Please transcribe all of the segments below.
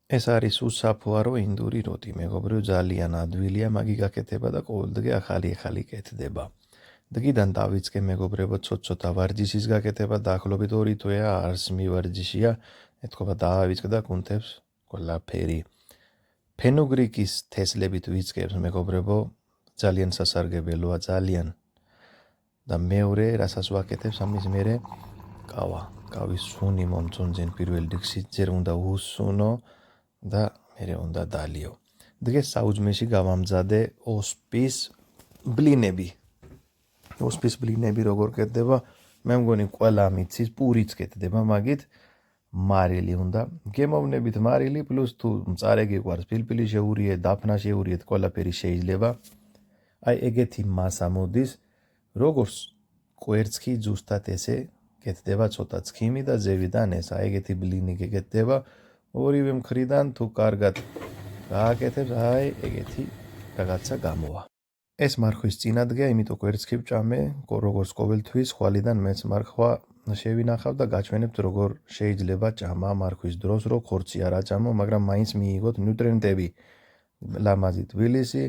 ეს არის უსაფუარო ინდური როტი, მეგობრებო, ძალიან ადვილია, მაგი გაკეთება და ყოველდღე ახალი კეთდება. დღიდან დავიწყე, მეგობრებო, ცოტ-ცოტა ვარჯიშის გაკეთება, დაახლოებით 2 თვეა არს მივარჯიშია, ეთქობა დავიწყდა კუნთებს ყველაფერი. ფენოგრიკის თესლებით ვიწყებს, მეგობრებო, ძალიან სასარგებლოა, ძალიან. და მეორე, რასაც ვაკეთებს, ამის მერე კავის სუნი მომწონძენ პირველ რიგში, ჯერ უნდა უსუნო და მერე უნდა დალიო. დღეს საუძმეში გავამზადე ოსპის ბლინები. ოსპის ბლინები როგორ კეთდება, მე მგონი ყველა მიცის, პურიც კეთდება, მაგით მარილი უნდა. გემოვნებით მარილი პლუს თუ მწარე გიყვარს, ფილფილი შეურიეთ, დაფნა შეურიეთ, ყველაფერი შეიძლება. აი ეგეთი მასა მოდის, როგორც კვერცხი ზუსტად ესე კეთდება, ცოტა ცხიმი და ზევიდან ეს, აი ეგეთი ბლინი გეკეთდება. ორივე მხრიდან თუ კარგად გააკეთებს, აი ეგეთი რაღაცა გამოვა. ეს მარხვის წინადგია, იმიტომ კვერცხი ვჭამე, როგორც ყოველთვის, ხვალიდან მეც მარხვა შევინახავ და გაჩვენებთ, როგორ შეიძლება ჭამა მარხვის დროს, რო ხორცი არ აჭამო, მაგრამ მაინც მიიღოთ ნუტრიენტები. ლამაზი თბილისი,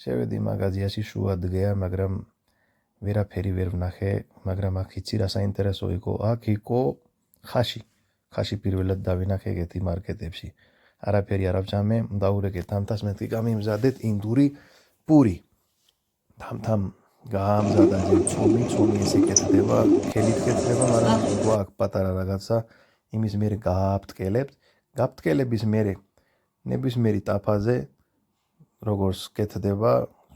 შევედი მაღაზიაში, შუა დღეა, მაგრამ ვერაფერი ვერ ვნახე, მაგრამ აქ იცი რა საინტერესო იყო, აქ იყო ხაში პირველად დავინახე ეგეთი მარკეტებში. არაფერი არ ავჭამე, დაურეკეთ თამთას, მეთქი გამიმზადეთ ინდური პური. თამთამ გაამზადა ცომი ესე კეთდება, ხელით კეთდება, მაგრამ გვაქვს პატარა რაღაცა, იმის მერე გააფტკელებთ. გაფტკელების მერე ნებისმიერი ტაფაზე, როგორც კეთდება,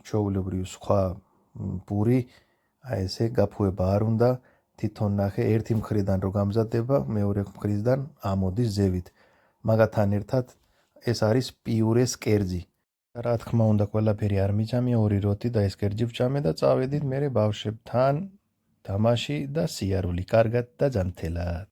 ჩვეულებრივ სხვა პური, აი ესე გაფუება არ უნდა, თვითონ ნახე, ერთი მხრიდან რო გამზადდება, მეორე მხრიდან ამოდის ზევით. მაგათთან ერთად ეს არის პიურეს კერძი. რა თქმა უნდა, ყველაფერი არ მიჭამე, 2 როტი და ეს კერძი ვჭამე და წავედით მერე ბავშვებთან თამაში და სიარული. კარგად და ჯანმრთელად.